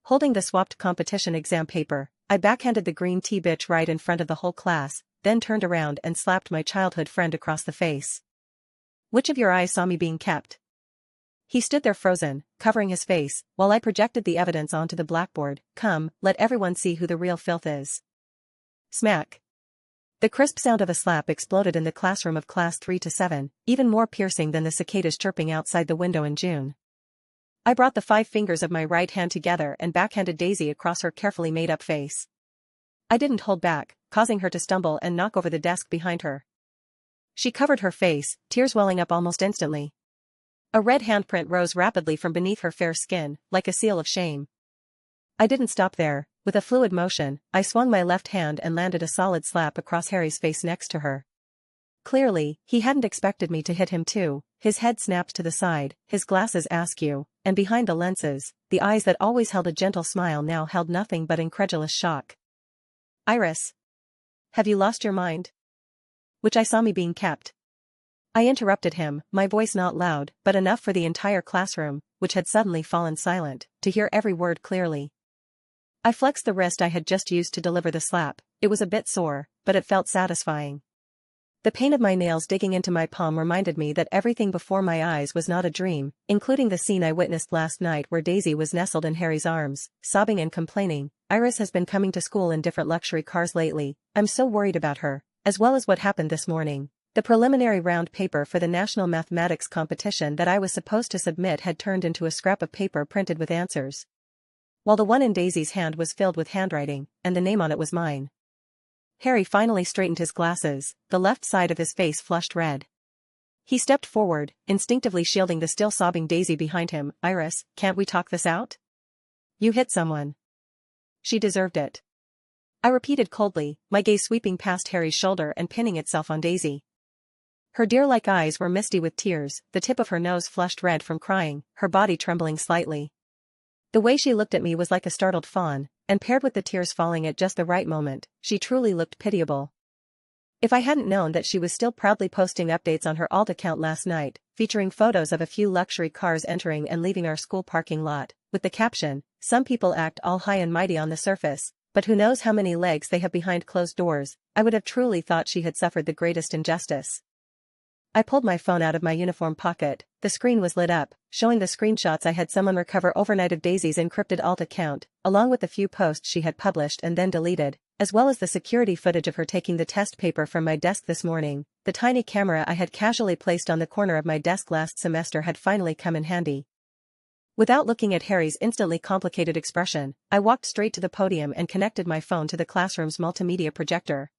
Holding the swapped competition exam paper, I backhanded the green tea bitch right in front of the whole class, then turned around and slapped my childhood friend across the face. Which of your eyes saw me being kept? He stood there frozen, covering his face, while I projected the evidence onto the blackboard. Come, let everyone see who the real filth is. Smack. The crisp sound of a slap exploded in the classroom of class 3 to 7, even more piercing than the cicadas chirping outside the window in June. I brought the 5 fingers of my right hand together and backhanded Daisy across her carefully made-up face. I didn't hold back, causing her to stumble and knock over the desk behind her. She covered her face, tears welling up almost instantly. A red handprint rose rapidly from beneath her fair skin, like a seal of shame. I didn't stop there. With a fluid motion, I swung my left hand and landed a solid slap across Harry's face next to her. Clearly, he hadn't expected me to hit him too. His head snapped to the side, his glasses askew, and behind the lenses, the eyes that always held a gentle smile now held nothing but incredulous shock. Iris. Have you lost your mind? Which I saw me being kept. I interrupted him, my voice not loud, but enough for the entire classroom, which had suddenly fallen silent, to hear every word clearly. I flexed the wrist I had just used to deliver the slap. It was a bit sore, but it felt satisfying. The pain of my nails digging into my palm reminded me that everything before my eyes was not a dream, including the scene I witnessed last night where Daisy was nestled in Harry's arms, sobbing and complaining. Iris has been coming to school in different luxury cars lately. I'm so worried about her, as well as what happened this morning. The preliminary round paper for the national mathematics competition that I was supposed to submit had turned into a scrap of paper printed with answers, while the one in Daisy's hand was filled with handwriting, and the name on it was mine. Harry finally straightened his glasses, the left side of his face flushed red. He stepped forward, instinctively shielding the still sobbing Daisy behind him. Iris, can't we talk this out? You hit someone. She deserved it. I repeated coldly, my gaze sweeping past Harry's shoulder and pinning itself on Daisy. Her deer-like eyes were misty with tears, the tip of her nose flushed red from crying, her body trembling slightly. The way she looked at me was like a startled fawn, and paired with the tears falling at just the right moment, she truly looked pitiable. If I hadn't known that she was still proudly posting updates on her alt account last night, featuring photos of a few luxury cars entering and leaving our school parking lot, with the caption, "Some people act all high and mighty on the surface, but who knows how many legs they have behind closed doors," I would have truly thought she had suffered the greatest injustice. I pulled my phone out of my uniform pocket. The screen was lit up, showing the screenshots I had someone recover overnight of Daisy's encrypted alt account, along with the few posts she had published and then deleted, as well as the security footage of her taking the test paper from my desk this morning. The tiny camera I had casually placed on the corner of my desk last semester had finally come in handy. Without looking at Harry's instantly complicated expression, I walked straight to the podium and connected my phone to the classroom's multimedia projector.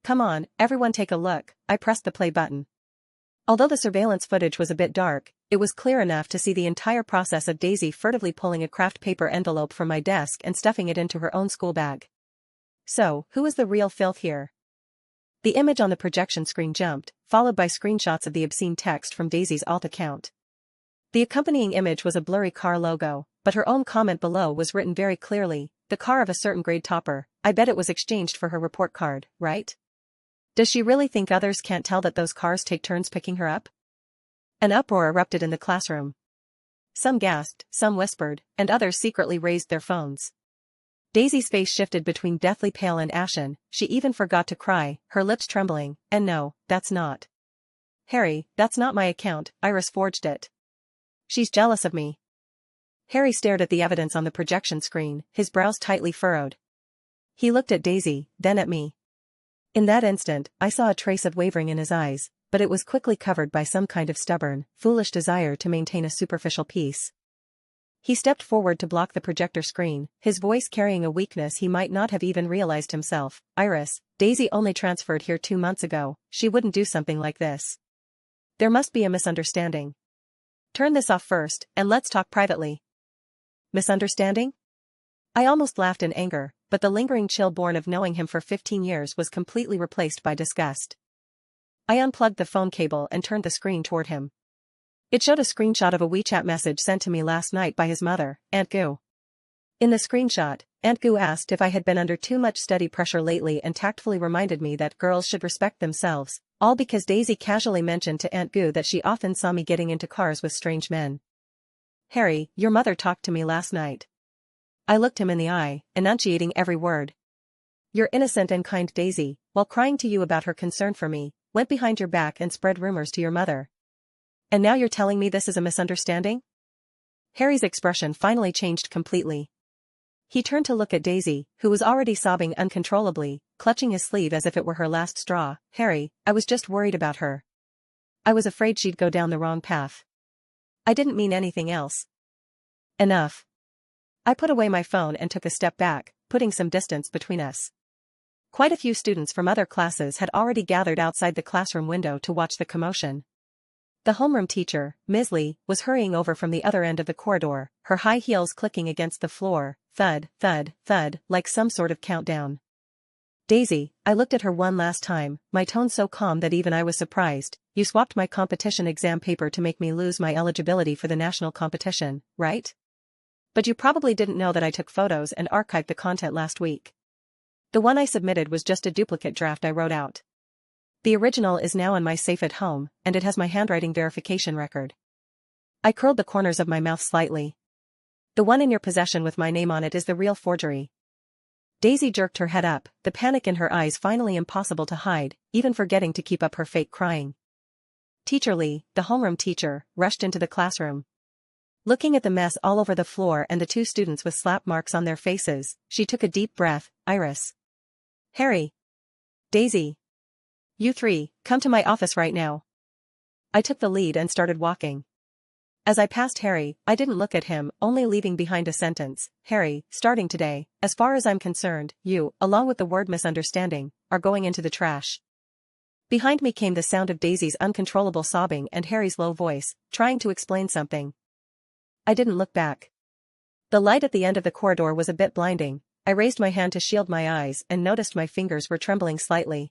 Come on, everyone take a look. I pressed the play button. Although the surveillance footage was a bit dark, it was clear enough to see the entire process of Daisy furtively pulling a craft paper envelope from my desk and stuffing it into her own school bag. So, who is the real filth here? The image on the projection screen jumped, followed by screenshots of the obscene text from Daisy's alt account. The accompanying image was a blurry car logo, but her own comment below was written very clearly, the car of a certain grade topper. I bet it was exchanged for her report card, right? Does she really think others can't tell that those cars take turns picking her up? An uproar erupted in the classroom. Some gasped, some whispered, and others secretly raised their phones. Daisy's face shifted between deathly pale and ashen. She even forgot to cry, her lips trembling. And no, that's not. Harry, that's not my account. Iris forged it. She's jealous of me. Harry stared at the evidence on the projection screen, his brows tightly furrowed. He looked at Daisy, then at me. In that instant, I saw a trace of wavering in his eyes, but it was quickly covered by some kind of stubborn, foolish desire to maintain a superficial peace. He stepped forward to block the projector screen, his voice carrying a weakness he might not have even realized himself. Iris, Daisy only transferred here 2 months ago. She wouldn't do something like this. There must be a misunderstanding. Turn this off first, and let's talk privately. Misunderstanding? I almost laughed in anger, but the lingering chill born of knowing him for 15 years was completely replaced by disgust. I unplugged the phone cable and turned the screen toward him. It showed a screenshot of a WeChat message sent to me last night by his mother, Aunt Gu. In the screenshot, Aunt Gu asked if I had been under too much study pressure lately and tactfully reminded me that girls should respect themselves, all because Daisy casually mentioned to Aunt Gu that she often saw me getting into cars with strange men. Harry, your mother talked to me last night. I looked him in the eye, enunciating every word. Your innocent and kind Daisy, while crying to you about her concern for me, went behind your back and spread rumors to your mother. And now you're telling me this is a misunderstanding? Harry's expression finally changed completely. He turned to look at Daisy, who was already sobbing uncontrollably, clutching his sleeve as if it were her last straw. Harry, I was just worried about her. I was afraid she'd go down the wrong path. I didn't mean anything else. Enough. I put away my phone and took a step back, putting some distance between us. Quite a few students from other classes had already gathered outside the classroom window to watch the commotion. The homeroom teacher, Ms. Lee, was hurrying over from the other end of the corridor, her high heels clicking against the floor, thud, thud, thud, like some sort of countdown. Daisy, I looked at her one last time, my tone so calm that even I was surprised. You swapped my competition exam paper to make me lose my eligibility for the national competition, right? But you probably didn't know that I took photos and archived the content last week. The one I submitted was just a duplicate draft I wrote out. The original is now in my safe at home, and it has my handwriting verification record. I curled the corners of my mouth slightly. The one in your possession with my name on it is the real forgery. Daisy jerked her head up, the panic in her eyes finally impossible to hide, even forgetting to keep up her fake crying. Teacher Lee, the homeroom teacher, rushed into the classroom. Looking at the mess all over the floor and the two students with slap marks on their faces, she took a deep breath. Iris. Harry. Daisy. You three, come to my office right now. I took the lead and started walking. As I passed Harry, I didn't look at him, only leaving behind a sentence. Harry, starting today, as far as I'm concerned, you, along with the word misunderstanding, are going into the trash. Behind me came the sound of Daisy's uncontrollable sobbing and Harry's low voice, trying to explain something. I didn't look back. The light at the end of the corridor was a bit blinding. I raised my hand to shield my eyes and noticed my fingers were trembling slightly.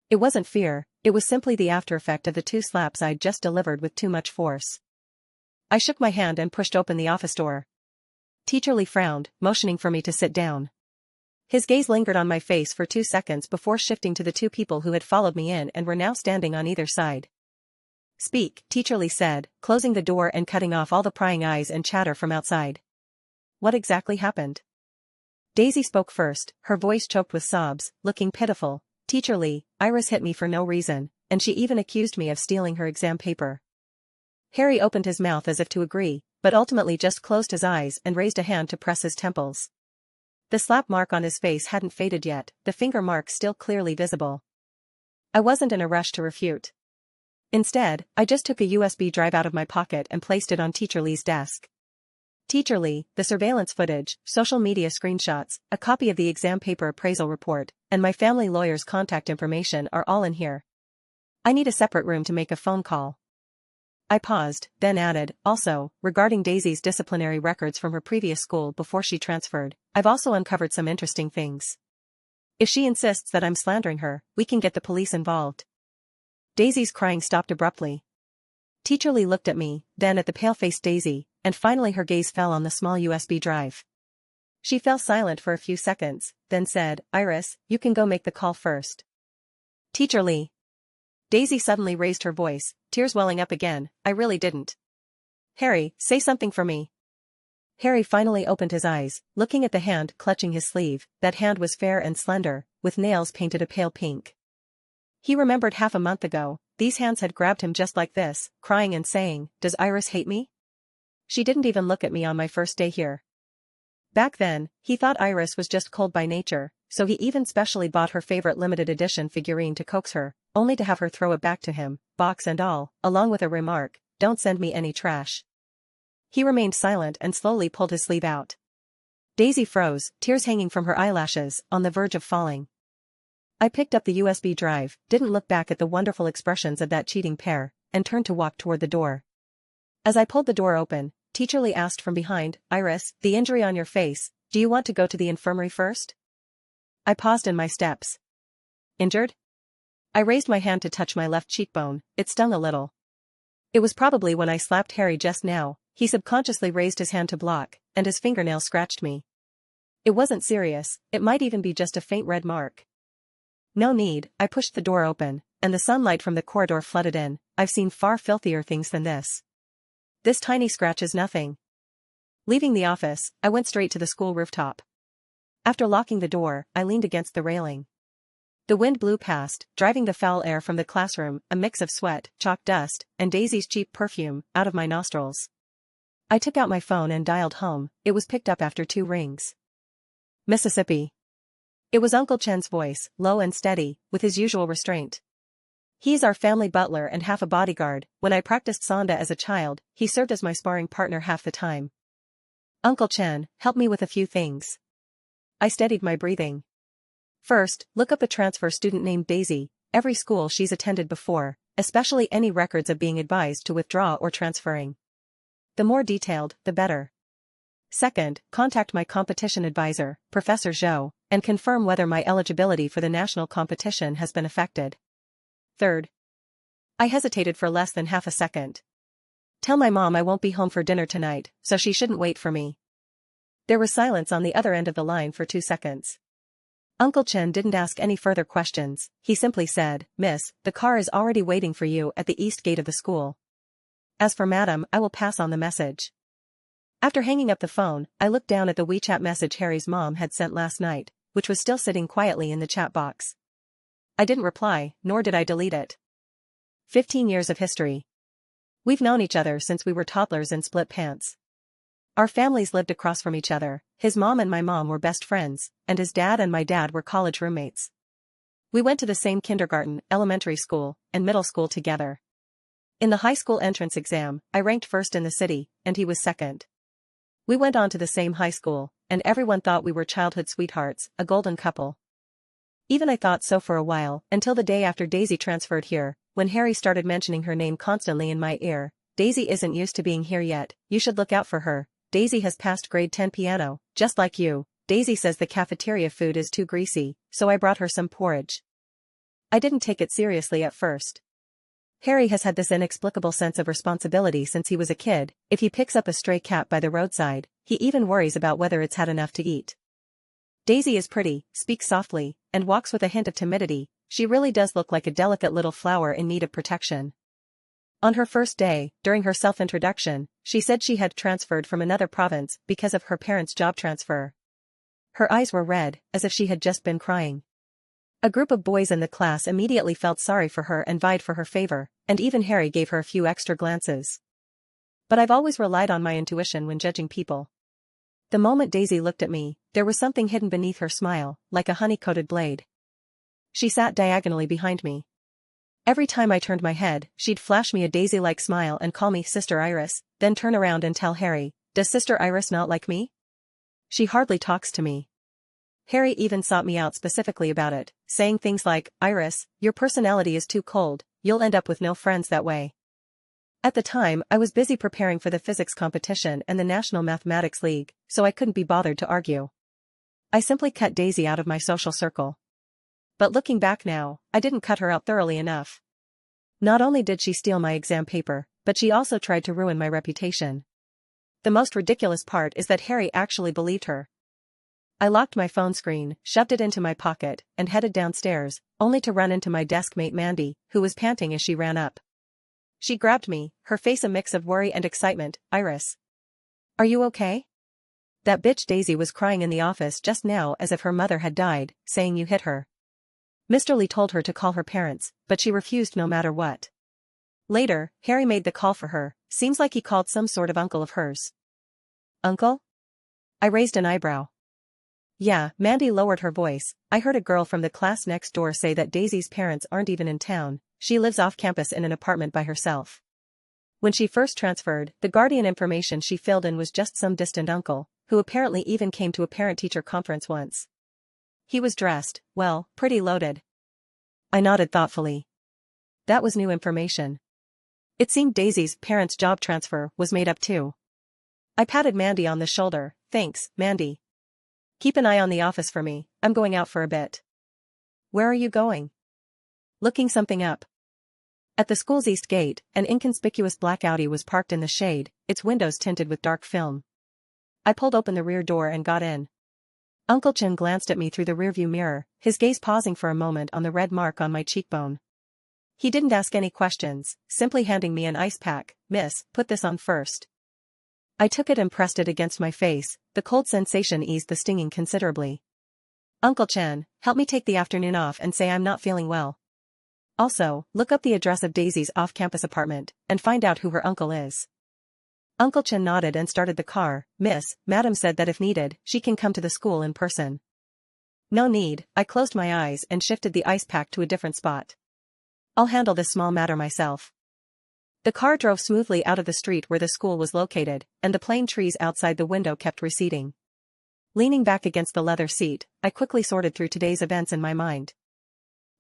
It wasn't fear, it was simply the aftereffect of the two slaps I'd just delivered with too much force. I shook my hand and pushed open the office door. Teacher Lee frowned, motioning for me to sit down. His gaze lingered on my face for 2 seconds before shifting to the two people who had followed me in and were now standing on either side. Speak, Teacher Lee said, closing the door and cutting off all the prying eyes and chatter from outside. What exactly happened? Daisy spoke first, her voice choked with sobs, looking pitiful. Teacher Lee, Iris hit me for no reason, and she even accused me of stealing her exam paper. Harry opened his mouth as if to agree, but ultimately just closed his eyes and raised a hand to press his temples. The slap mark on his face hadn't faded yet, the finger mark still clearly visible. I wasn't in a rush to refute. Instead, I just took a USB drive out of my pocket and placed it on Teacher Lee's desk. Teacher Lee, the surveillance footage, social media screenshots, a copy of the exam paper appraisal report, and my family lawyer's contact information are all in here. I need a separate room to make a phone call. I paused, then added, also, regarding Daisy's disciplinary records from her previous school before she transferred, I've also uncovered some interesting things. If she insists that I'm slandering her, we can get the police involved. Daisy's crying stopped abruptly. Teacher Lee looked at me, then at the pale-faced Daisy, and finally her gaze fell on the small USB drive. She fell silent for a few seconds, then said, Iris, you can go make the call first. Teacher Lee. Daisy suddenly raised her voice, tears welling up again. I really didn't. Harry, say something for me. Harry finally opened his eyes, looking at the hand clutching his sleeve. That hand was fair and slender, with nails painted a pale pink. He remembered half a month ago, these hands had grabbed him just like this, crying and saying, Does Iris hate me? She didn't even look at me on my first day here. Back then, he thought Iris was just cold by nature, so he even specially bought her favorite limited edition figurine to coax her, only to have her throw it back to him, box and all, along with a remark, Don't send me any trash. He remained silent and slowly pulled his sleeve out. Daisy froze, tears hanging from her eyelashes, on the verge of falling. I picked up the USB drive, didn't look back at the wonderful expressions of that cheating pair, and turned to walk toward the door. As I pulled the door open, Teacher Lee asked from behind, Iris, the injury on your face, do you want to go to the infirmary first? I paused in my steps. Injured? I raised my hand to touch my left cheekbone, it stung a little. It was probably when I slapped Harry just now, he subconsciously raised his hand to block, and his fingernail scratched me. It wasn't serious, it might even be just a faint red mark. No need, I pushed the door open, and the sunlight from the corridor flooded in. I've seen far filthier things than this. This tiny scratch is nothing. Leaving the office, I went straight to the school rooftop. After locking the door, I leaned against the railing. The wind blew past, driving the foul air from the classroom, a mix of sweat, chalk dust, and Daisy's cheap perfume, out of my nostrils. I took out my phone and dialed home. It was picked up after 2 rings. Mississippi. It was Uncle Chen's voice, low and steady, with his usual restraint. He's our family butler and half a bodyguard. When I practiced Sonda as a child, he served as my sparring partner half the time. Uncle Chen, help me with a few things. I steadied my breathing. First, look up a transfer student named Daisy, every school she's attended before, especially any records of being advised to withdraw or transferring. The more detailed, the better. Second, contact my competition advisor, Professor Zhou, and confirm whether my eligibility for the national competition has been affected. Third. I hesitated for less than half a second. Tell my mom I won't be home for dinner tonight, so she shouldn't wait for me. There was silence on the other end of the line for 2 seconds. Uncle Chen didn't ask any further questions. He simply said, "Miss, the car is already waiting for you at the east gate of the school. As for madam, I will pass on the message." After hanging up the phone, I looked down at the WeChat message Harry's mom had sent last night, which was still sitting quietly in the chat box. I didn't reply, nor did I delete it. 15 years of history. We've known each other since we were toddlers in split pants. Our families lived across from each other. His mom and my mom were best friends, and his dad and my dad were college roommates. We went to the same kindergarten, elementary school, and middle school together. In the high school entrance exam, I ranked first in the city, and he was second. We went on to the same high school, and everyone thought we were childhood sweethearts, a golden couple. Even I thought so for a while, until the day after Daisy transferred here, when Harry started mentioning her name constantly in my ear. "Daisy isn't used to being here yet, you should look out for her. Daisy has passed grade 10 piano, just like you. Daisy says the cafeteria food is too greasy, so I brought her some porridge." I didn't take it seriously at first. Harry has had this inexplicable sense of responsibility since he was a kid. If he picks up a stray cat by the roadside, he even worries about whether it's had enough to eat. Daisy is pretty, speaks softly, and walks with a hint of timidity. She really does look like a delicate little flower in need of protection. On her first day, during her self-introduction, she said she had transferred from another province because of her parents' job transfer. Her eyes were red, as if she had just been crying. A group of boys in the class immediately felt sorry for her and vied for her favor, and even Harry gave her a few extra glances. But I've always relied on my intuition when judging people. The moment Daisy looked at me, there was something hidden beneath her smile, like a honey-coated blade. She sat diagonally behind me. Every time I turned my head, she'd flash me a Daisy-like smile and call me Sister Iris, then turn around and tell Harry, "Does Sister Iris not like me? She hardly talks to me." Harry even sought me out specifically about it, saying things like, "Iris, your personality is too cold, you'll end up with no friends that way." At the time, I was busy preparing for the physics competition and the National Mathematics League, so I couldn't be bothered to argue. I simply cut Daisy out of my social circle. But looking back now, I didn't cut her out thoroughly enough. Not only did she steal my exam paper, but she also tried to ruin my reputation. The most ridiculous part is that Harry actually believed her. I locked my phone screen, shoved it into my pocket, and headed downstairs, only to run into my desk mate Mandy, who was panting as she ran up. She grabbed me, her face a mix of worry and excitement. "Iris. Are you okay? That bitch Daisy was crying in the office just now as if her mother had died, saying you hit her. Mr. Lee told her to call her parents, but she refused no matter what. Later, Harry made the call for her. Seems like he called some sort of uncle of hers." "Uncle?" I raised an eyebrow. "Yeah," Mandy lowered her voice. "I heard a girl from the class next door say that Daisy's parents aren't even in town. She lives off campus in an apartment by herself. When she first transferred, the guardian information she filled in was just some distant uncle, who apparently even came to a parent-teacher conference once. He was dressed, well, pretty loaded." I nodded thoughtfully. That was new information. It seemed Daisy's parents' job transfer was made up too. I patted Mandy on the shoulder. "Thanks, Mandy. Keep an eye on the office for me, I'm going out for a bit." "Where are you going?" "Looking something up." At the school's east gate, an inconspicuous black Audi was parked in the shade, its windows tinted with dark film. I pulled open the rear door and got in. Uncle Chen glanced at me through the rearview mirror, his gaze pausing for a moment on the red mark on my cheekbone. He didn't ask any questions, simply handing me an ice pack. "Miss, put this on first." I took it and pressed it against my face. The cold sensation eased the stinging considerably. Uncle Chen, help me take the afternoon off and say I'm not feeling well. Also, look up the address of Daisy's off-campus apartment, and find out who her uncle is. Uncle Chen nodded and started the car. Miss, Madam said that if needed, she can come to the school in person. No need, I closed my eyes and shifted the ice pack to a different spot. I'll handle this small matter myself. The car drove smoothly out of the street where the school was located, and the plane trees outside the window kept receding. Leaning back against the leather seat, I quickly sorted through today's events in my mind.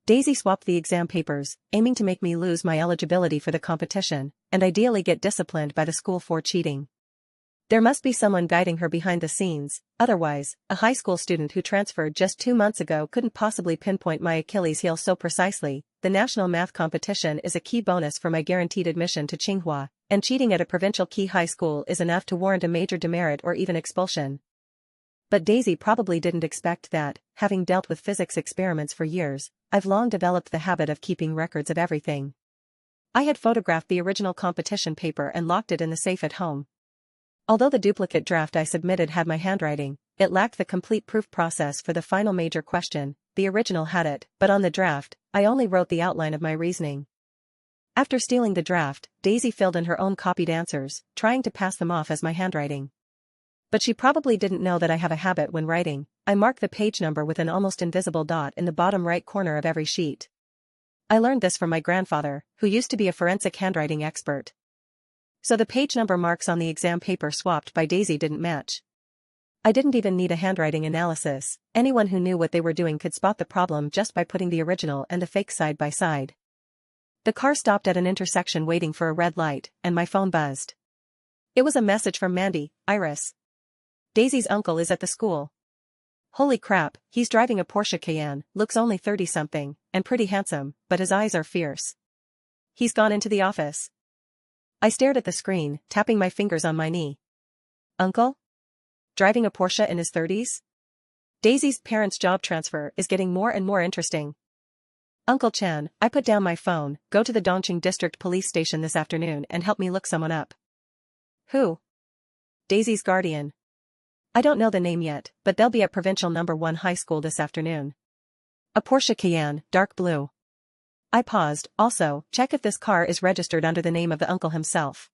Daisy swapped the exam papers, aiming to make me lose my eligibility for the competition, and ideally get disciplined by the school for cheating. There must be someone guiding her behind the scenes, otherwise, a high school student who transferred just 2 months ago couldn't possibly pinpoint my Achilles heel so precisely. The national math competition is a key bonus for my guaranteed admission to Tsinghua, and cheating at a provincial key high school is enough to warrant a major demerit or even expulsion. But Daisy probably didn't expect that, having dealt with physics experiments for years, I've long developed the habit of keeping records of everything. I had photographed the original competition paper and locked it in the safe at home. Although the duplicate draft I submitted had my handwriting, it lacked the complete proof process for the final major question. The original had it, but on the draft, I only wrote the outline of my reasoning. After stealing the draft, Daisy filled in her own copied answers, trying to pass them off as my handwriting. But she probably didn't know that I have a habit when writing. I mark the page number with an almost invisible dot in the bottom right corner of every sheet. I learned this from my grandfather, who used to be a forensic handwriting expert. So the page number marks on the exam paper swapped by Daisy didn't match. I didn't even need a handwriting analysis. Anyone who knew what they were doing could spot the problem just by putting the original and the fake side by side. The car stopped at an intersection waiting for a red light, and my phone buzzed. It was a message from Mandy. Iris. Daisy's uncle is at the school. Holy crap, he's driving a Porsche Cayenne, looks only 30-something, and pretty handsome, but his eyes are fierce. He's gone into the office. I stared at the screen, tapping my fingers on my knee. Uncle? Driving a Porsche in his 30s? Daisy's parents' job transfer is getting more and more interesting. Uncle Chen, I put down my phone, go to the Dongqing District Police Station this afternoon and help me look someone up. Who? Daisy's guardian. I don't know the name yet, but they'll be at Provincial No. 1 High School this afternoon. A Porsche Cayenne, dark blue. I paused. Also, check if this car is registered under the name of the uncle himself.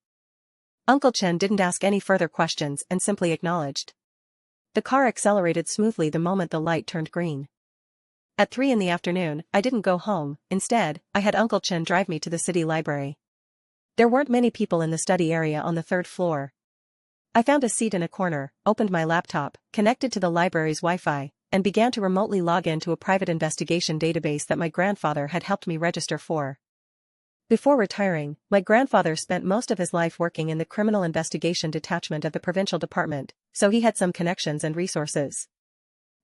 Uncle Chen didn't ask any further questions and simply acknowledged. The car accelerated smoothly the moment the light turned green. At 3 in the afternoon, I didn't go home. Instead, I had Uncle Chen drive me to the city library. There weren't many people in the study area on the 3rd floor. I found a seat in a corner, opened my laptop, connected to the library's Wi-Fi, and began to remotely log into a private investigation database that my grandfather had helped me register for. Before retiring, my grandfather spent most of his life working in the criminal investigation detachment of the provincial department, so he had some connections and resources.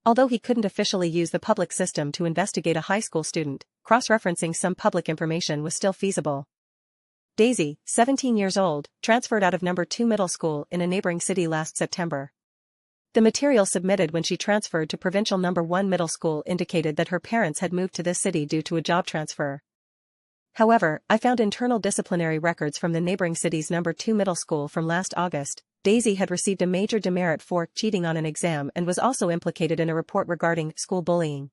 Although he couldn't officially use the public system to investigate a high school student, cross-referencing some public information was still feasible. Daisy, 17 years old, transferred out of No. 2 middle school in a neighboring city last September. The material submitted when she transferred to Provincial No. 1 middle school indicated that her parents had moved to this city due to a job transfer. However, I found internal disciplinary records from the neighboring city's No. 2 middle school from last August. Daisy had received a major demerit for cheating on an exam and was also implicated in a report regarding school bullying.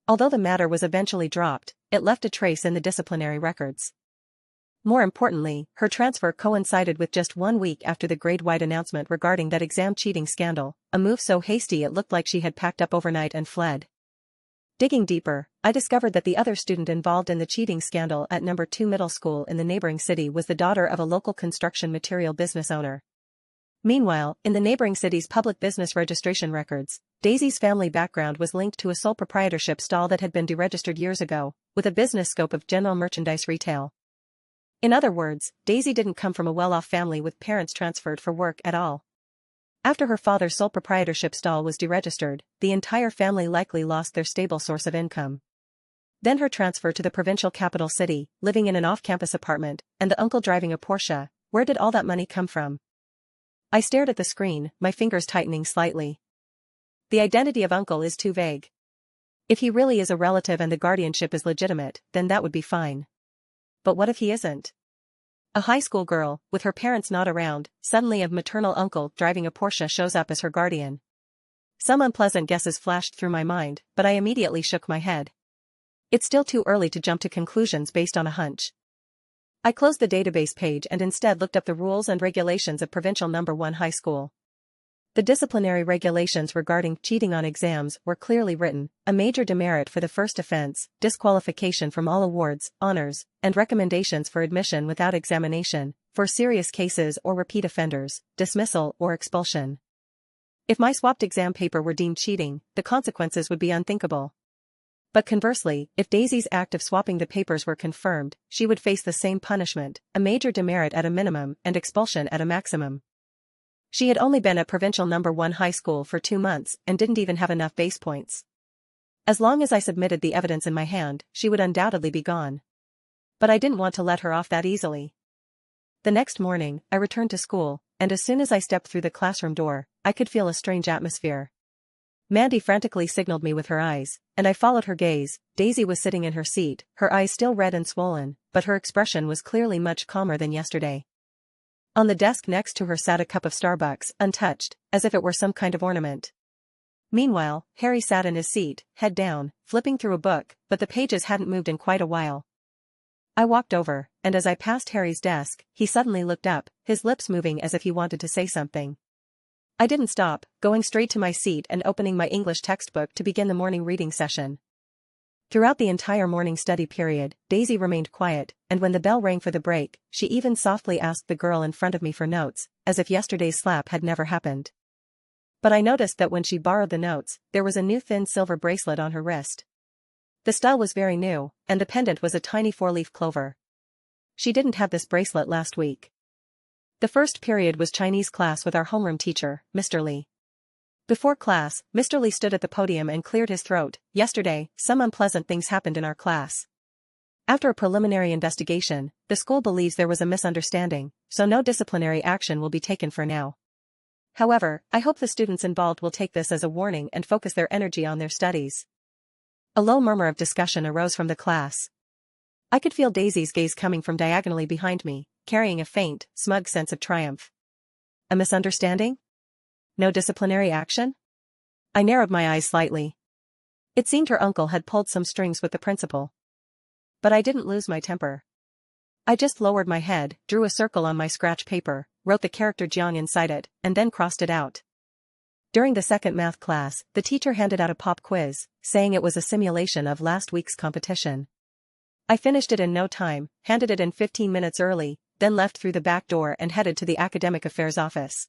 Although the matter was eventually dropped, it left a trace in the disciplinary records. More importantly, her transfer coincided with just 1 week after the grade-wide announcement regarding that exam cheating scandal, a move so hasty it looked like she had packed up overnight and fled. Digging deeper, I discovered that the other student involved in the cheating scandal at No. 2 middle school in the neighboring city was the daughter of a local construction material business owner. Meanwhile, in the neighboring city's public business registration records, Daisy's family background was linked to a sole proprietorship stall that had been deregistered years ago, with a business scope of general merchandise retail. In other words, Daisy didn't come from a well-off family with parents transferred for work at all. After her father's sole proprietorship stall was deregistered, the entire family likely lost their stable source of income. Then her transfer to the provincial capital city, living in an off-campus apartment, and the uncle driving a Porsche. Where did all that money come from? I stared at the screen, my fingers tightening slightly. The identity of uncle is too vague. If he really is a relative and the guardianship is legitimate, then that would be fine. But what if he isn't? A high school girl, with her parents not around, suddenly a maternal uncle driving a Porsche shows up as her guardian. Some unpleasant guesses flashed through my mind, but I immediately shook my head. It's still too early to jump to conclusions based on a hunch. I closed the database page and instead looked up the rules and regulations of Provincial No. 1 High School. The disciplinary regulations regarding cheating on exams were clearly written: a major demerit for the first offense, disqualification from all awards, honors, and recommendations for admission without examination, for serious cases or repeat offenders, dismissal or expulsion. If my swapped exam paper were deemed cheating, the consequences would be unthinkable. But conversely, if Daisy's act of swapping the papers were confirmed, she would face the same punishment, a major demerit at a minimum and expulsion at a maximum. She had only been at Provincial No. 1 High School for 2 months and didn't even have enough base points. As long as I submitted the evidence in my hand, she would undoubtedly be gone. But I didn't want to let her off that easily. The next morning, I returned to school, and as soon as I stepped through the classroom door, I could feel a strange atmosphere. Mandy frantically signaled me with her eyes, and I followed her gaze. Daisy was sitting in her seat, her eyes still red and swollen, but her expression was clearly much calmer than yesterday. On the desk next to her sat a cup of Starbucks, untouched, as if it were some kind of ornament. Meanwhile, Harry sat in his seat, head down, flipping through a book, but the pages hadn't moved in quite a while. I walked over, and as I passed Harry's desk, he suddenly looked up, his lips moving as if he wanted to say something. I didn't stop, going straight to my seat and opening my English textbook to begin the morning reading session. Throughout the entire morning study period, Daisy remained quiet, and when the bell rang for the break, she even softly asked the girl in front of me for notes, as if yesterday's slap had never happened. But I noticed that when she borrowed the notes, there was a new thin silver bracelet on her wrist. The style was very new, and the pendant was a tiny 4-leaf clover. She didn't have this bracelet last week. The first period was Chinese class with our homeroom teacher, Mr. Lee. Before class, Mr. Lee stood at the podium and cleared his throat. Yesterday, some unpleasant things happened in our class. After a preliminary investigation, the school believes there was a misunderstanding, so no disciplinary action will be taken for now. However, I hope the students involved will take this as a warning and focus their energy on their studies. A low murmur of discussion arose from the class. I could feel Daisy's gaze coming from diagonally behind me, carrying a faint, smug sense of triumph. A misunderstanding? No disciplinary action? I narrowed my eyes slightly. It seemed her uncle had pulled some strings with the principal. But I didn't lose my temper. I just lowered my head, drew a circle on my scratch paper, wrote the character Jiang inside it, and then crossed it out. During the second math class, the teacher handed out a pop quiz, saying it was a simulation of last week's competition. I finished it in no time, handed it in 15 minutes early, then left through the back door and headed to the academic affairs office.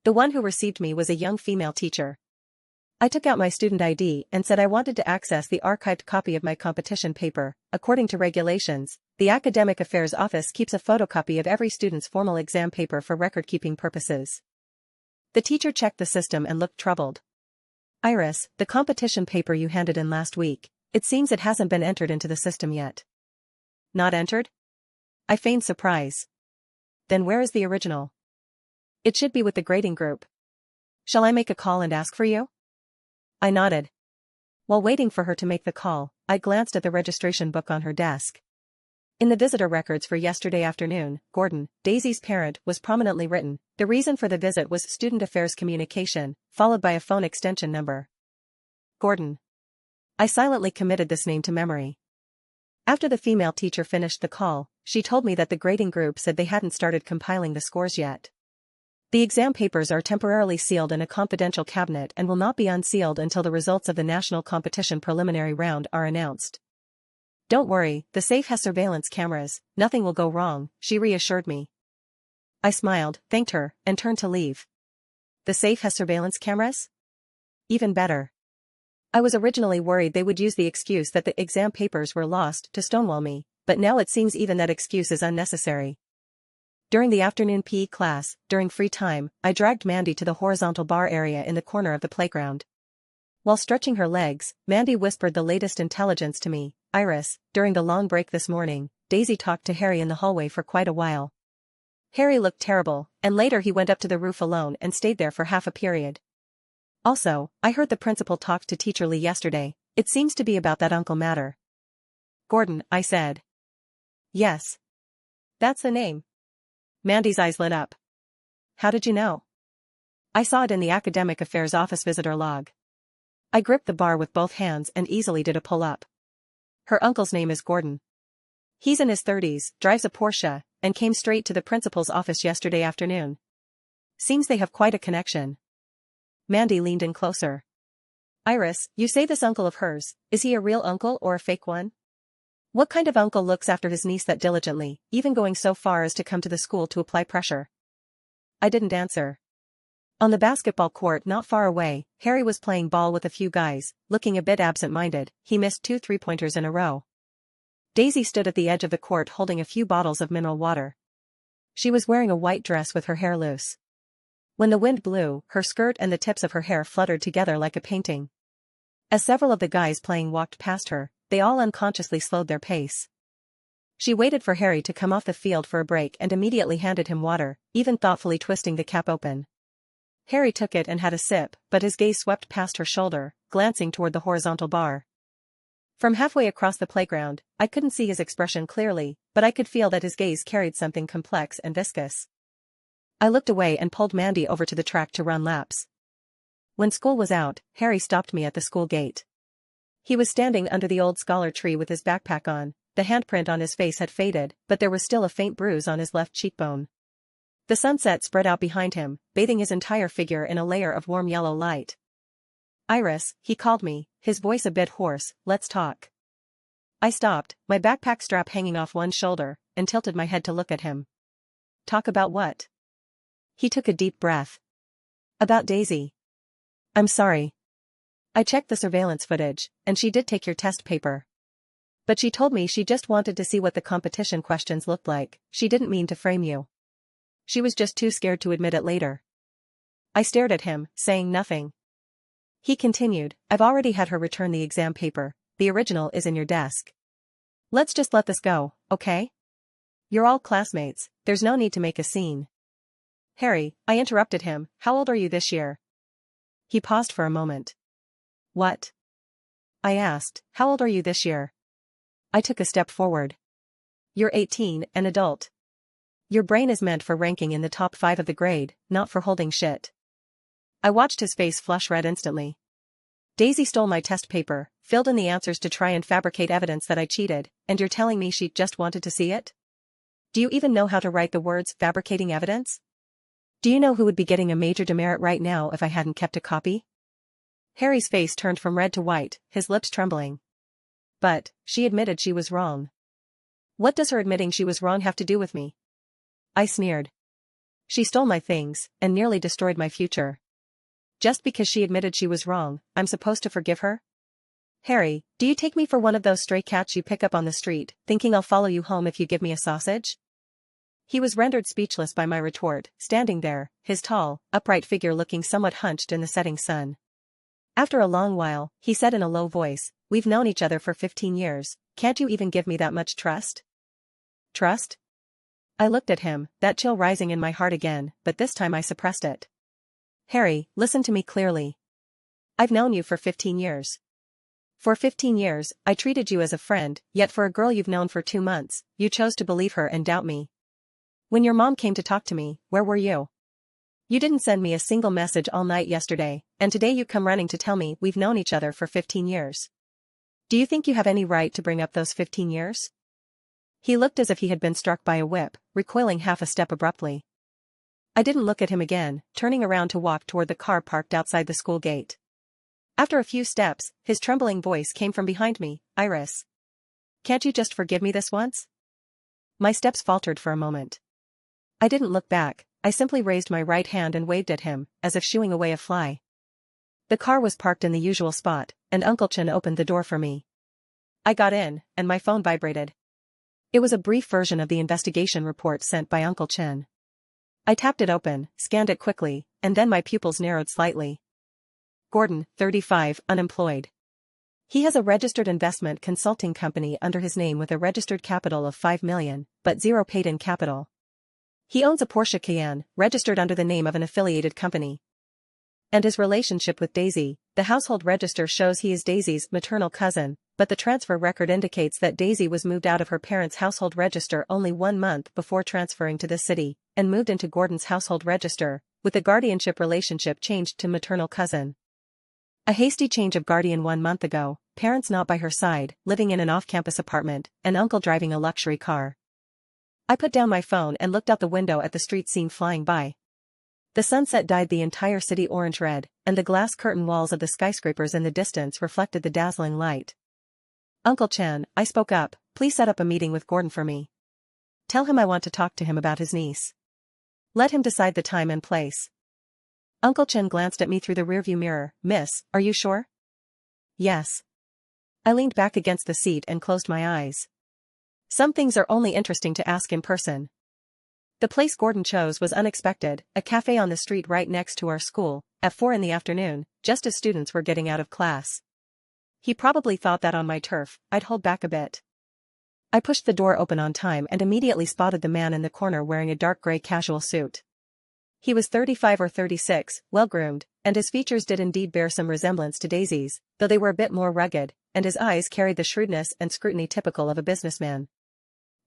The one who received me was a young female teacher. I took out my student ID and said I wanted to access the archived copy of my competition paper. According to regulations, the academic affairs office keeps a photocopy of every student's formal exam paper for record-keeping purposes. The teacher checked the system and looked troubled. Iris, the competition paper you handed in last week, it seems it hasn't been entered into the system yet. Not entered? I feigned surprise. Then where is the original? It should be with the grading group. Shall I make a call and ask for you? I nodded. While waiting for her to make the call, I glanced at the registration book on her desk. In the visitor records for yesterday afternoon, Gordon, Daisy's parent, was prominently written. The reason for the visit was student affairs communication, followed by a phone extension number. Gordon. I silently committed this name to memory. After the female teacher finished the call, she told me that the grading group said they hadn't started compiling the scores yet. The exam papers are temporarily sealed in a confidential cabinet and will not be unsealed until the results of the national competition preliminary round are announced. Don't worry, the safe has surveillance cameras, nothing will go wrong, she reassured me. I smiled, thanked her, and turned to leave. The safe has surveillance cameras? Even better. I was originally worried they would use the excuse that the exam papers were lost to stonewall me, but now it seems even that excuse is unnecessary. During the afternoon PE class, during free time, I dragged Mandy to the horizontal bar area in the corner of the playground. While stretching her legs, Mandy whispered the latest intelligence to me. Iris, during the long break this morning, Daisy talked to Harry in the hallway for quite a while. Harry looked terrible, and later he went up to the roof alone and stayed there for half a period. Also, I heard the principal talk to Teacher Lee yesterday. It seems to be about that uncle matter. Gordon, I said. Yes. That's the name. Mandy's eyes lit up. How did you know? I saw it in the Academic Affairs Office visitor log. I gripped the bar with both hands and easily did a pull-up. Her uncle's name is Gordon. He's in his 30s, drives a Porsche, and came straight to the principal's office yesterday afternoon. Seems they have quite a connection. Mandy leaned in closer. Iris, you say this uncle of hers, is he a real uncle or a fake one? What kind of uncle looks after his niece that diligently, even going so far as to come to the school to apply pressure? I didn't answer. On the basketball court not far away, Harry was playing ball with a few guys, looking a bit absent-minded. He missed 2 3-pointers in a row. Daisy stood at the edge of the court holding a few bottles of mineral water. She was wearing a white dress with her hair loose. When the wind blew, her skirt and the tips of her hair fluttered together like a painting. As several of the guys playing walked past her, they all unconsciously slowed their pace. She waited for Harry to come off the field for a break and immediately handed him water, even thoughtfully twisting the cap open. Harry took it and had a sip, but his gaze swept past her shoulder, glancing toward the horizontal bar. From halfway across the playground, I couldn't see his expression clearly, but I could feel that his gaze carried something complex and viscous. I looked away and pulled Mandy over to the track to run laps. When school was out, Harry stopped me at the school gate. He was standing under the old scholar tree with his backpack on. The handprint on his face had faded, but there was still a faint bruise on his left cheekbone. The sunset spread out behind him, bathing his entire figure in a layer of warm yellow light. Iris, he called me, his voice a bit hoarse, let's talk. I stopped, my backpack strap hanging off one shoulder, and tilted my head to look at him. Talk about what? He took a deep breath. About Daisy. I'm sorry. I checked the surveillance footage, and she did take your test paper. But she told me she just wanted to see what the competition questions looked like. She didn't mean to frame you. She was just too scared to admit it later. I stared at him, saying nothing. He continued, I've already had her return the exam paper. The original is in your desk. Let's just let this go, okay? You're all classmates, there's no need to make a scene. Harry, I interrupted him, how old are you this year? He paused for a moment. What? I asked, how old are you this year? I took a step forward. You're 18, an adult. Your brain is meant for ranking in the top 5 of the grade, not for holding shit. I watched his face flush red instantly. Daisy stole my test paper, filled in the answers to try and fabricate evidence that I cheated, and you're telling me she just wanted to see it? Do you even know how to write the words fabricating evidence? Do you know who would be getting a major demerit right now if I hadn't kept a copy? Harry's face turned from red to white, his lips trembling. But, she admitted she was wrong. What does her admitting she was wrong have to do with me? I sneered. She stole my things, and nearly destroyed my future. Just because she admitted she was wrong, I'm supposed to forgive her? Harry, do you take me for one of those stray cats you pick up on the street, thinking I'll follow you home if you give me a sausage? He was rendered speechless by my retort, standing there, his tall, upright figure looking somewhat hunched in the setting sun. After a long while, he said in a low voice, we've known each other for 15 years, can't you even give me that much trust? Trust? I looked at him, that chill rising in my heart again, but this time I suppressed it. Harry, listen to me clearly. I've known you for 15 years. For 15 years, I treated you as a friend, yet for a girl you've known for 2 months, you chose to believe her and doubt me. When your mom came to talk to me, where were you? You didn't send me a single message all night yesterday, and today you come running to tell me we've known each other for 15 years. Do you think you have any right to bring up those 15 years? He looked as if he had been struck by a whip, recoiling half a step abruptly. I didn't look at him again, turning around to walk toward the car parked outside the school gate. After a few steps, his trembling voice came from behind me, Iris. Can't you just forgive me this once? My steps faltered for a moment. I didn't look back, I simply raised my right hand and waved at him, as if shooing away a fly. The car was parked in the usual spot, and Uncle Chen opened the door for me. I got in, and my phone vibrated. It was a brief version of the investigation report sent by Uncle Chen. I tapped it open, scanned it quickly, and then my pupils narrowed slightly. Gordon, 35, unemployed. He has a registered investment consulting company under his name with a registered capital of 5 million, but 0 paid-in capital. He owns a Porsche Cayenne, registered under the name of an affiliated company. And his relationship with Daisy, The household register shows he is Daisy's maternal cousin, but the transfer record indicates that Daisy was moved out of her parents' household register only 1 month before transferring to this city, and moved into Gordon's household register, with the guardianship relationship changed to maternal cousin. A hasty change of guardian 1 month ago, parents not by her side, living in an off-campus apartment, and uncle driving a luxury car. I put down my phone and looked out the window at the street scene flying by. The sunset dyed the entire city orange-red, and the glass curtain walls of the skyscrapers in the distance reflected the dazzling light. "Uncle Chen," I spoke up, "please set up a meeting with Gordon for me. Tell him I want to talk to him about his niece. Let him decide the time and place." Uncle Chen glanced at me through the rearview mirror. "Miss, are you sure?" "Yes." I leaned back against the seat and closed my eyes. Some things are only interesting to ask in person. The place Gordon chose was unexpected, a cafe on the street right next to our school, at 4 in the afternoon, just as students were getting out of class. He probably thought that on my turf, I'd hold back a bit. I pushed the door open on time and immediately spotted the man in the corner wearing a dark gray casual suit. He was 35 or 36, well-groomed, and his features did indeed bear some resemblance to Daisy's, though they were a bit more rugged, and his eyes carried the shrewdness and scrutiny typical of a businessman.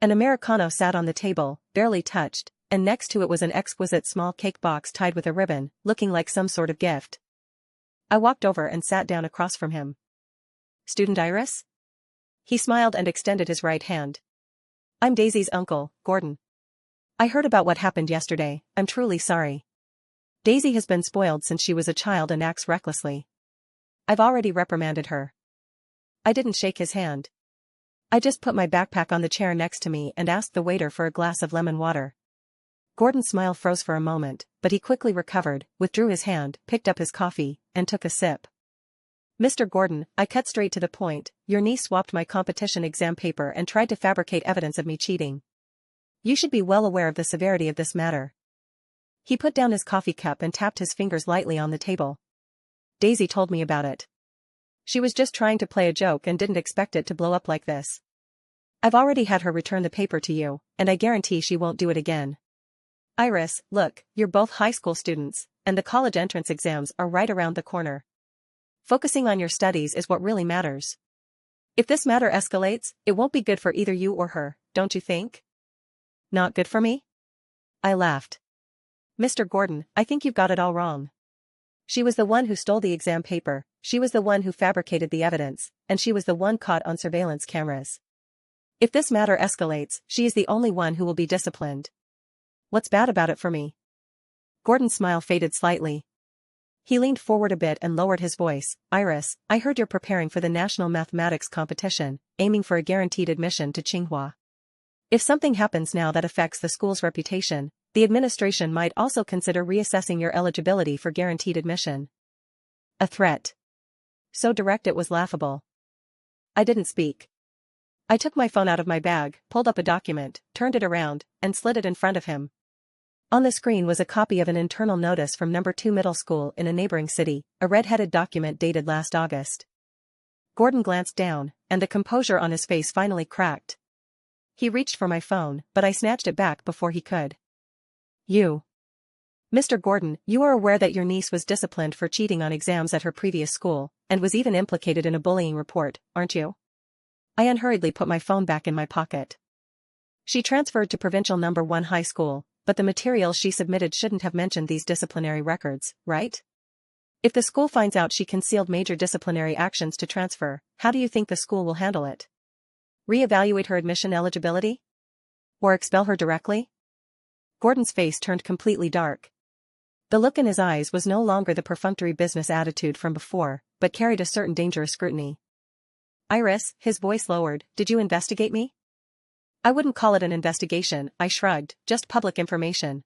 An Americano sat on the table, barely touched, and next to it was an exquisite small cake box tied with a ribbon, looking like some sort of gift. I walked over and sat down across from him. "Student Iris?" He smiled and extended his right hand. "I'm Daisy's uncle, Gordon. I heard about what happened yesterday. I'm truly sorry. Daisy has been spoiled since she was a child and acts recklessly. I've already reprimanded her." I didn't shake his hand. I just put my backpack on the chair next to me and asked the waiter for a glass of lemon water. Gordon's smile froze for a moment, but he quickly recovered, withdrew his hand, picked up his coffee, and took a sip. "Mr. Gordon," I cut straight to the point, "your niece swapped my competition exam paper and tried to fabricate evidence of me cheating. You should be well aware of the severity of this matter." He put down his coffee cup and tapped his fingers lightly on the table. "Daisy told me about it. She was just trying to play a joke and didn't expect it to blow up like this. I've already had her return the paper to you, and I guarantee she won't do it again. Iris, look, you're both high school students, and the college entrance exams are right around the corner. Focusing on your studies is what really matters. If this matter escalates, it won't be good for either you or her, don't you think?" "Not good for me?" I laughed. "Mr. Gordon, I think you've got it all wrong. She was the one who stole the exam paper, she was the one who fabricated the evidence, and she was the one caught on surveillance cameras. If this matter escalates, she is the only one who will be disciplined. What's bad about it for me?" Gordon's smile faded slightly. He leaned forward a bit and lowered his voice. "Iris, I heard you're preparing for the national mathematics competition, aiming for a guaranteed admission to Tsinghua. If something happens now that affects the school's reputation, the administration might also consider reassessing your eligibility for guaranteed admission." A threat. So direct it was laughable. I didn't speak. I took my phone out of my bag, pulled up a document, turned it around, and slid it in front of him. On the screen was a copy of an internal notice from No. 2 middle school in a neighboring city, a red-headed document dated last August. Gordon glanced down, and the composure on his face finally cracked. He reached for my phone, but I snatched it back before he could. "You. Mr. Gordon, you are aware that your niece was disciplined for cheating on exams at her previous school, and was even implicated in a bullying report, aren't you?" I unhurriedly put my phone back in my pocket. "She transferred to Provincial No. 1 high school, but the materials she submitted shouldn't have mentioned these disciplinary records, right? If the school finds out she concealed major disciplinary actions to transfer, how do you think the school will handle it? Reevaluate her admission eligibility? Or expel her directly?" Gordon's face turned completely dark. The look in his eyes was no longer the perfunctory business attitude from before, but carried a certain dangerous scrutiny. "Iris," his voice lowered, "did you investigate me?" "I wouldn't call it an investigation," I shrugged, "just public information.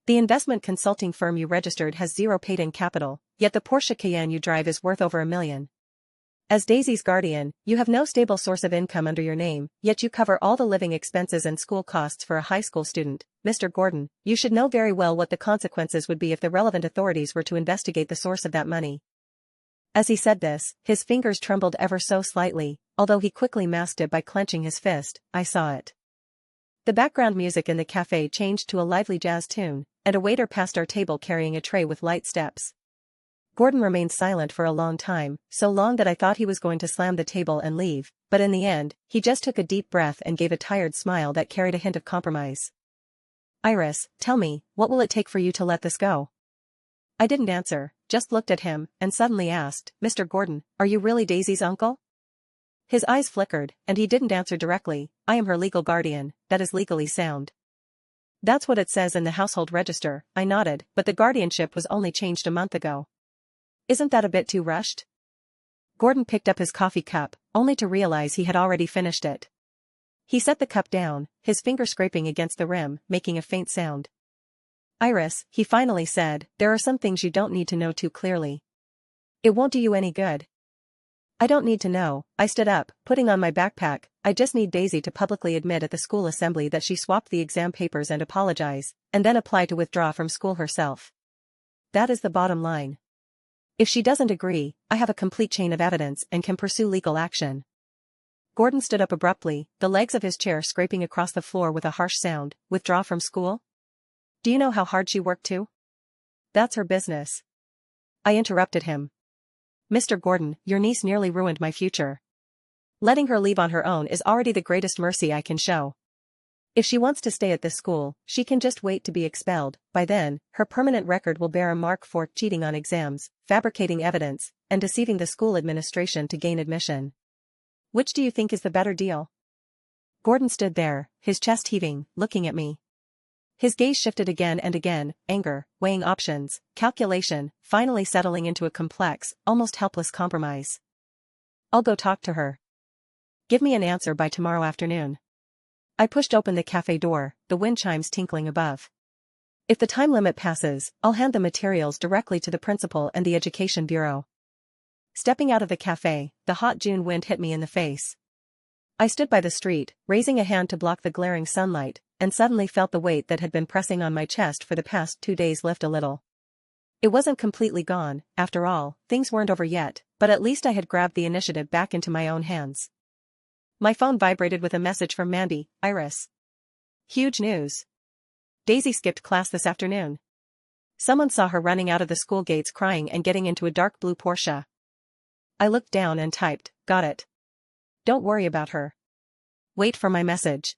The investment consulting firm you registered has zero paid-in capital, yet the Porsche Cayenne you drive is worth over $1 million. As Daisy's guardian, you have no stable source of income under your name, yet you cover all the living expenses and school costs for a high school student. Mr. Gordon, you should know very well what the consequences would be if the relevant authorities were to investigate the source of that money." As he said this, his fingers trembled ever so slightly, although he quickly masked it by clenching his fist. I saw it. The background music in the cafe changed to a lively jazz tune, and a waiter passed our table carrying a tray with light steps. Gordon remained silent for a long time, so long that I thought he was going to slam the table and leave, but in the end, he just took a deep breath and gave a tired smile that carried a hint of compromise. Iris, tell me, what will it take for you to let this go? I didn't answer, just looked at him, and suddenly asked, Mr. Gordon, are you really Daisy's uncle? His eyes flickered, and he didn't answer directly. I am her legal guardian, that is legally sound. That's what it says in the household register, I nodded, but the guardianship was only changed a month ago. Isn't that a bit too rushed? Gordon picked up his coffee cup, only to realize he had already finished it. He set the cup down, his finger scraping against the rim, making a faint sound. Iris, he finally said, there are some things you don't need to know too clearly. It won't do you any good. I don't need to know. I stood up, putting on my backpack. I just need Daisy to publicly admit at the school assembly that she swapped the exam papers and apologize, and then apply to withdraw from school herself. That is the bottom line. If she doesn't agree, I have a complete chain of evidence and can pursue legal action. Gordon stood up abruptly, the legs of his chair scraping across the floor with a harsh sound. Withdraw from school? Do you know how hard she worked too? That's her business. I interrupted him. Mr. Gordon, your niece nearly ruined my future. Letting her leave on her own is already the greatest mercy I can show. If she wants to stay at this school, she can just wait to be expelled. By then, her permanent record will bear a mark for cheating on exams, fabricating evidence, and deceiving the school administration to gain admission. Which do you think is the better deal? Gordon stood there, his chest heaving, looking at me. His gaze shifted again and again, anger, weighing options, calculation, finally settling into a complex, almost helpless compromise. I'll go talk to her. Give me an answer by tomorrow afternoon. I pushed open the cafe door, the wind chimes tinkling above. If the time limit passes, I'll hand the materials directly to the principal and the education bureau. Stepping out of the cafe, the hot June wind hit me in the face. I stood by the street, raising a hand to block the glaring sunlight, and suddenly felt the weight that had been pressing on my chest for the past 2 days lift a little. It wasn't completely gone, after all, things weren't over yet, but at least I had grabbed the initiative back into my own hands. My phone vibrated with a message from Mandy. Iris. Huge news. Daisy skipped class this afternoon. Someone saw her running out of the school gates crying and getting into a dark blue Porsche. I looked down and typed, got it. Don't worry about her. Wait for my message.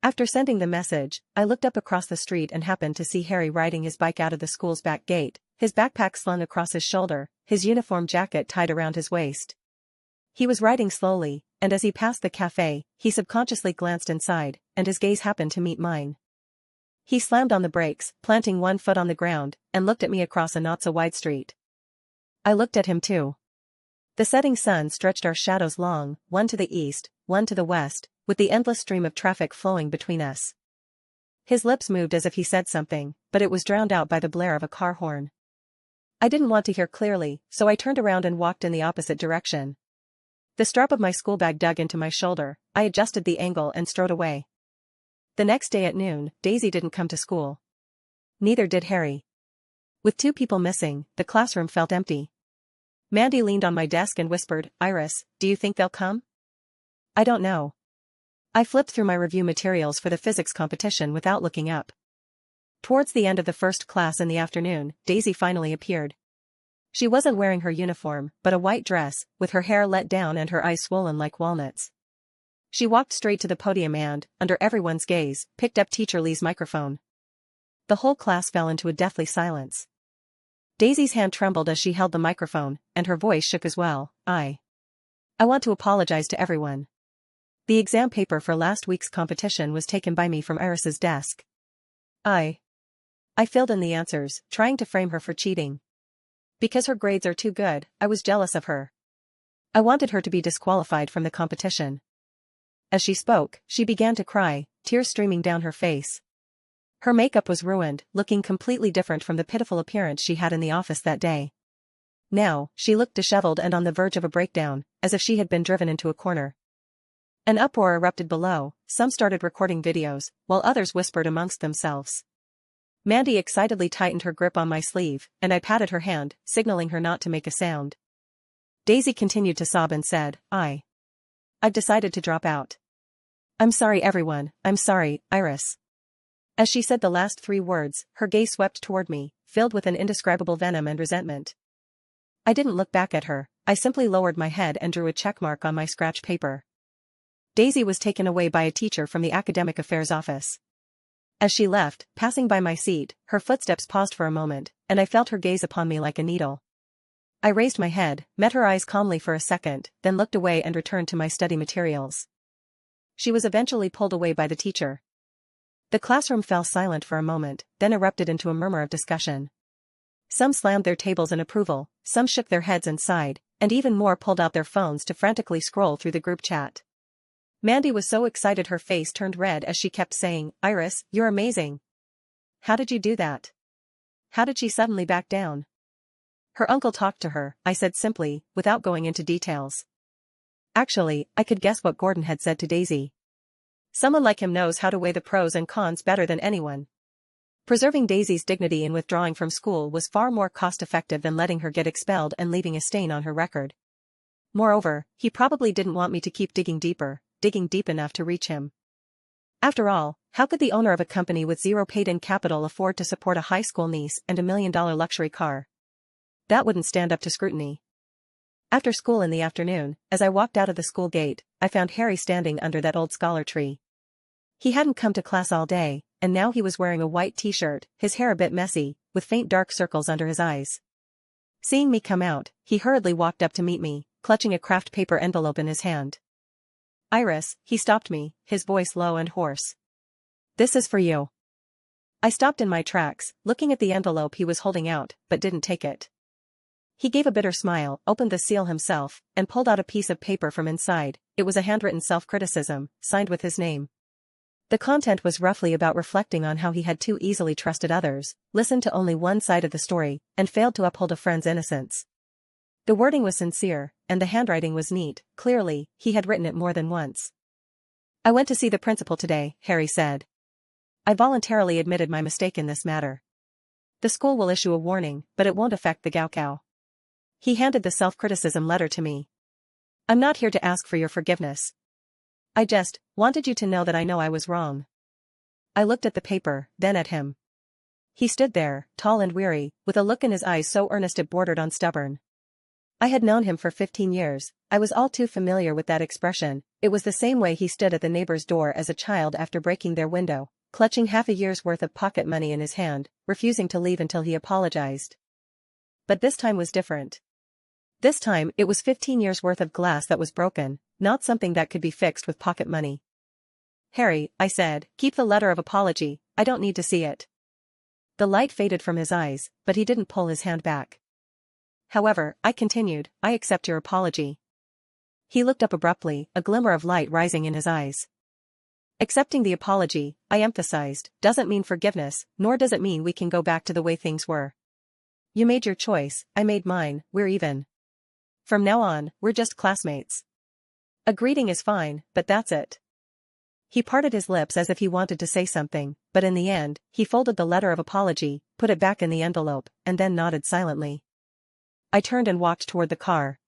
After sending the message, I looked up across the street and happened to see Harry riding his bike out of the school's back gate, his backpack slung across his shoulder, his uniform jacket tied around his waist. He was riding slowly, and as he passed the cafe, he subconsciously glanced inside, and his gaze happened to meet mine. He slammed on the brakes, planting one foot on the ground, and looked at me across a not-so-wide street. I looked at him too. The setting sun stretched our shadows long, one to the east, one to the west, with the endless stream of traffic flowing between us. His lips moved as if he said something, but it was drowned out by the blare of a car horn. I didn't want to hear clearly, so I turned around and walked in the opposite direction. The strap of my school bag dug into my shoulder, I adjusted the angle and strode away. The next day at noon, Daisy didn't come to school. Neither did Harry. With 2 people missing, the classroom felt empty. Mandy leaned on my desk and whispered, Iris, do you think they'll come? I don't know. I flipped through my review materials for the physics competition without looking up. Towards the end of the first class in the afternoon, Daisy finally appeared. She wasn't wearing her uniform, but a white dress, with her hair let down and her eyes swollen like walnuts. She walked straight to the podium and, under everyone's gaze, picked up Teacher Lee's microphone. The whole class fell into a deathly silence. Daisy's hand trembled as she held the microphone, and her voice shook as well. I want to apologize to everyone. The exam paper for last week's competition was taken by me from Iris's desk. I filled in the answers, trying to frame her for cheating. Because her grades are too good, I was jealous of her. I wanted her to be disqualified from the competition. As she spoke, she began to cry, tears streaming down her face. Her makeup was ruined, looking completely different from the pitiful appearance she had in the office that day. Now, she looked disheveled and on the verge of a breakdown, as if she had been driven into a corner. An uproar erupted below, some started recording videos, while others whispered amongst themselves. Mandy excitedly tightened her grip on my sleeve, and I patted her hand, signaling her not to make a sound. Daisy continued to sob and said, I've decided to drop out. I'm sorry everyone, I'm sorry, Iris. As she said the last 3 words, her gaze swept toward me, filled with an indescribable venom and resentment. I didn't look back at her, I simply lowered my head and drew a checkmark on my scratch paper. Daisy was taken away by a teacher from the academic affairs office. As she left, passing by my seat, her footsteps paused for a moment, and I felt her gaze upon me like a needle. I raised my head, met her eyes calmly for a second, then looked away and returned to my study materials. She was eventually pulled away by the teacher. The classroom fell silent for a moment, then erupted into a murmur of discussion. Some slammed their tables in approval, some shook their heads and sighed, and even more pulled out their phones to frantically scroll through the group chat. Mandy was so excited her face turned red as she kept saying, "Iris, you're amazing. How did you do that? How did she suddenly back down?" Her uncle talked to her, I said simply, without going into details. Actually, I could guess what Gordon had said to Daisy. Someone like him knows how to weigh the pros and cons better than anyone. Preserving Daisy's dignity in withdrawing from school was far more cost-effective than letting her get expelled and leaving a stain on her record. Moreover, he probably didn't want me to keep digging deep enough to reach him. After all, how could the owner of a company with zero paid-in capital afford to support a high school niece and $1 million luxury car? That wouldn't stand up to scrutiny. After school in the afternoon, as I walked out of the school gate, I found Harry standing under that old scholar tree. He hadn't come to class all day, and now he was wearing a white t-shirt, his hair a bit messy, with faint dark circles under his eyes. Seeing me come out, he hurriedly walked up to meet me, clutching a craft paper envelope in his hand. "Iris," he stopped me, his voice low and hoarse. "This is for you." I stopped in my tracks, looking at the envelope he was holding out, but didn't take it. He gave a bitter smile, opened the seal himself, and pulled out a piece of paper from inside. It was a handwritten self-criticism, signed with his name. The content was roughly about reflecting on how he had too easily trusted others, listened to only one side of the story, and failed to uphold a friend's innocence. The wording was sincere, and the handwriting was neat. Clearly, he had written it more than once. "I went to see the principal today," Harry said. "I voluntarily admitted my mistake in this matter. The school will issue a warning, but it won't affect the Gaokao." He handed the self-criticism letter to me. "I'm not here to ask for your forgiveness. I just wanted you to know that I know I was wrong." I looked at the paper, then at him. He stood there, tall and weary, with a look in his eyes so earnest it bordered on stubborn. I had known him for 15 years, I was all too familiar with that expression. It was the same way he stood at the neighbor's door as a child after breaking their window, clutching half a year's worth of pocket money in his hand, refusing to leave until he apologized. But this time was different. This time, it was 15 years worth of glass that was broken, not something that could be fixed with pocket money. "Harry," I said, "keep the letter of apology, I don't need to see it." The light faded from his eyes, but he didn't pull his hand back. "However," I continued, "I accept your apology." He looked up abruptly, a glimmer of light rising in his eyes. "Accepting the apology," I emphasized, "doesn't mean forgiveness, nor does it mean we can go back to the way things were. You made your choice, I made mine, we're even. From now on, we're just classmates. A greeting is fine, but that's it." He parted his lips as if he wanted to say something, but in the end, he folded the letter of apology, put it back in the envelope, and then nodded silently. I turned and walked toward the car.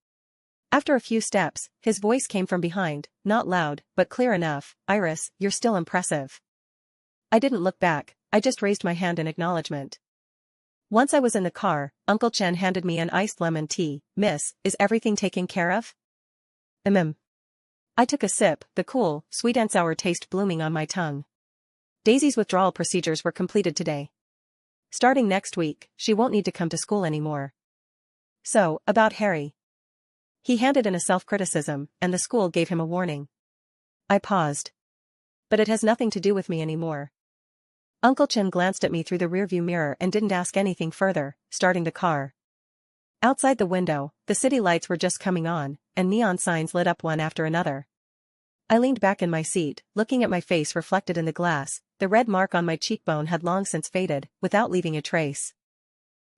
After a few steps, his voice came from behind, not loud, but clear enough. "Iris, you're still impressive." I didn't look back, I just raised my hand in acknowledgement. Once I was in the car, Uncle Chen handed me an iced lemon tea. "Miss, is everything taken care of?" I took a sip, the cool, sweet and sour taste blooming on my tongue. Daisy's withdrawal procedures were completed today. Starting next week, she won't need to come to school anymore. So, about Harry. He handed in a self-criticism, and the school gave him a warning. I paused. But it has nothing to do with me anymore. Uncle Chen glanced at me through the rearview mirror and didn't ask anything further, starting the car. Outside the window, the city lights were just coming on, and neon signs lit up one after another. I leaned back in my seat, looking at my face reflected in the glass. The red mark on my cheekbone had long since faded, without leaving a trace.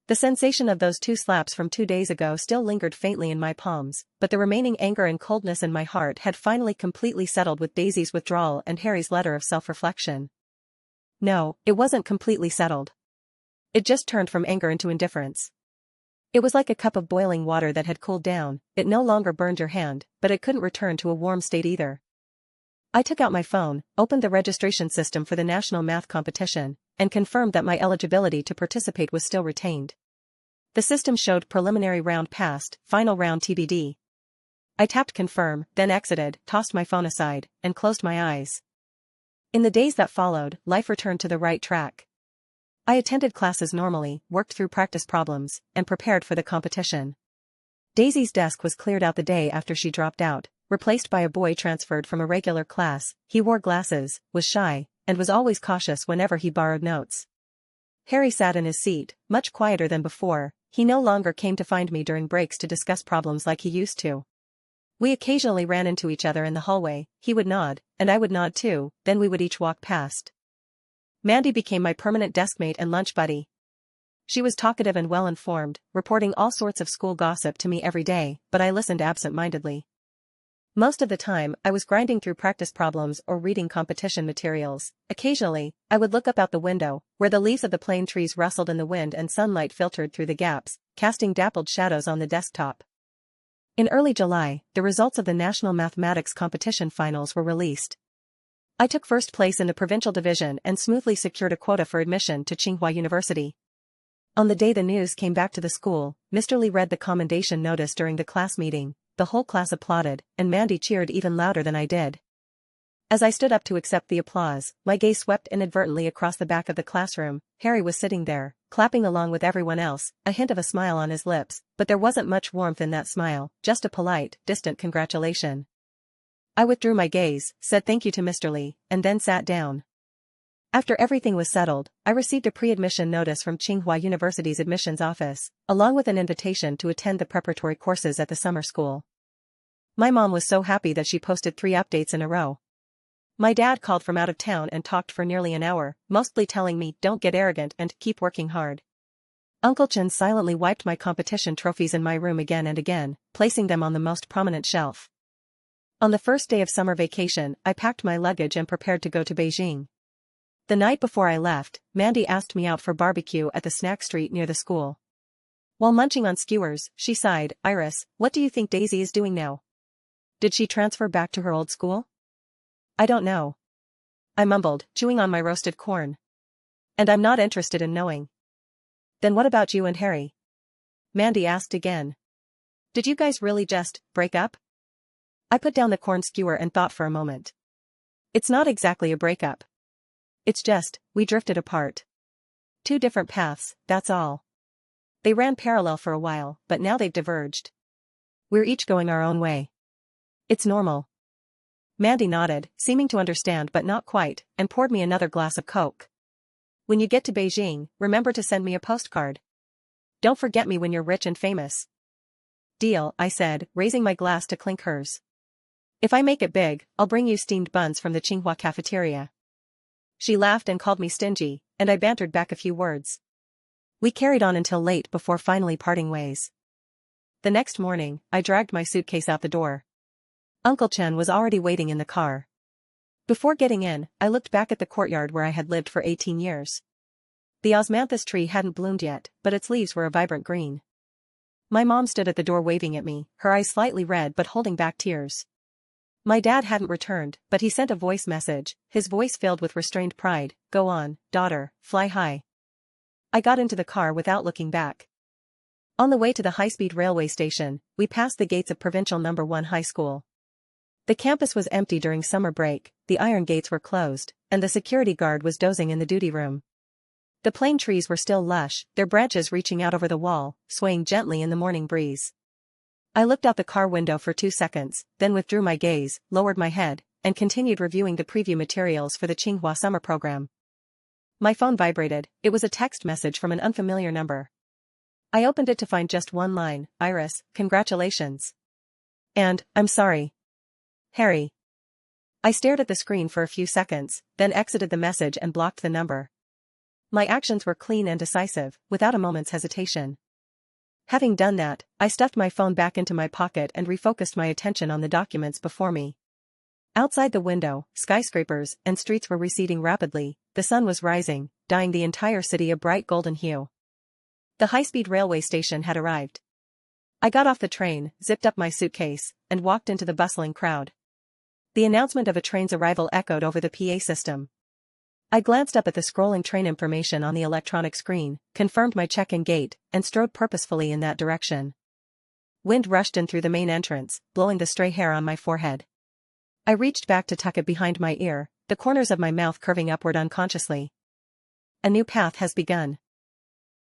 The sensation of those 2 slaps from 2 days ago still lingered faintly in my palms, but the remaining anger and coldness in my heart had finally completely settled with Daisy's withdrawal and Harry's letter of self-reflection. No, it wasn't completely settled. It just turned from anger into indifference. It was like a cup of boiling water that had cooled down. It no longer burned your hand, but it couldn't return to a warm state either. I took out my phone, opened the registration system for the national math competition, and confirmed that my eligibility to participate was still retained. The system showed preliminary round passed, final round TBD. I tapped confirm, then exited, tossed my phone aside, and closed my eyes. In the days that followed, life returned to the right track. I attended classes normally, worked through practice problems, and prepared for the competition. Daisy's desk was cleared out the day after she dropped out, replaced by a boy transferred from a regular class. He wore glasses, was shy, and was always cautious whenever he borrowed notes. Harry sat in his seat, much quieter than before. He no longer came to find me during breaks to discuss problems like he used to. We occasionally ran into each other in the hallway. He would nod, and I would nod too, then we would each walk past. Mandy became my permanent deskmate and lunch buddy. She was talkative and well-informed, reporting all sorts of school gossip to me every day, but I listened absent-mindedly. Most of the time, I was grinding through practice problems or reading competition materials. Occasionally, I would look up out the window, where the leaves of the plane trees rustled in the wind and sunlight filtered through the gaps, casting dappled shadows on the desktop. In early July, the results of the National Mathematics Competition Finals were released. I took first place in the provincial division and smoothly secured a quota for admission to Tsinghua University. On the day the news came back to the school, Mr. Lee read the commendation notice during the class meeting. The whole class applauded, and Mandy cheered even louder than I did. As I stood up to accept the applause, my gaze swept inadvertently across the back of the classroom. Harry was sitting there, clapping along with everyone else, a hint of a smile on his lips, but there wasn't much warmth in that smile, just a polite, distant congratulation. I withdrew my gaze, said thank you to Mr. Lee, and then sat down. After everything was settled, I received a pre-admission notice from Tsinghua University's admissions office, along with an invitation to attend the preparatory courses at the summer school. My mom was so happy that she posted 3 updates in a row. My dad called from out of town and talked for nearly an hour, mostly telling me don't get arrogant and keep working hard. Uncle Chen silently wiped my competition trophies in my room again and again, placing them on the most prominent shelf. On the first day of summer vacation, I packed my luggage and prepared to go to Beijing. The night before I left, Mandy asked me out for barbecue at the snack street near the school. While munching on skewers, she sighed, "Iris, what do you think Daisy is doing now? Did she transfer back to her old school?" "I don't know," I mumbled, chewing on my roasted corn. "And I'm not interested in knowing." "Then what about you and Harry?" Mandy asked again. "Did you guys really just break up?" I put down the corn skewer and thought for a moment. "It's not exactly a breakup. It's just, we drifted apart. 2 different paths, that's all. They ran parallel for a while, but now they've diverged. We're each going our own way. It's normal." Mandy nodded, seeming to understand but not quite, and poured me another glass of Coke. "When you get to Beijing, remember to send me a postcard. Don't forget me when you're rich and famous." "Deal," I said, raising my glass to clink hers. "If I make it big, I'll bring you steamed buns from the Tsinghua cafeteria." She laughed and called me stingy, and I bantered back a few words. We carried on until late before finally parting ways. The next morning, I dragged my suitcase out the door. Uncle Chen was already waiting in the car. Before getting in, I looked back at the courtyard where I had lived for 18 years. The osmanthus tree hadn't bloomed yet, but its leaves were a vibrant green. My mom stood at the door waving at me, her eyes slightly red but holding back tears. My dad hadn't returned, but he sent a voice message, his voice filled with restrained pride. "Go on, daughter, fly high." I got into the car without looking back. On the way to the high-speed railway station, we passed the gates of Provincial No. 1 High School. The campus was empty during summer break, the iron gates were closed, and the security guard was dozing in the duty room. The plane trees were still lush, their branches reaching out over the wall, swaying gently in the morning breeze. I looked out the car window for 2 seconds, then withdrew my gaze, lowered my head, and continued reviewing the preview materials for the Tsinghua summer program. My phone vibrated. It was a text message from an unfamiliar number. I opened it to find just one line, "Iris, congratulations." And, "I'm sorry, Harry." I stared at the screen for a few seconds, then exited the message and blocked the number. My actions were clean and decisive, without a moment's hesitation. Having done that, I stuffed my phone back into my pocket and refocused my attention on the documents before me. Outside the window, skyscrapers and streets were receding rapidly, the sun was rising, dyeing the entire city a bright golden hue. The high-speed railway station had arrived. I got off the train, zipped up my suitcase, and walked into the bustling crowd. The announcement of a train's arrival echoed over the PA system. I glanced up at the scrolling train information on the electronic screen, confirmed my check-in gate, and strode purposefully in that direction. Wind rushed in through the main entrance, blowing the stray hair on my forehead. I reached back to tuck it behind my ear, the corners of my mouth curving upward unconsciously. A new path has begun.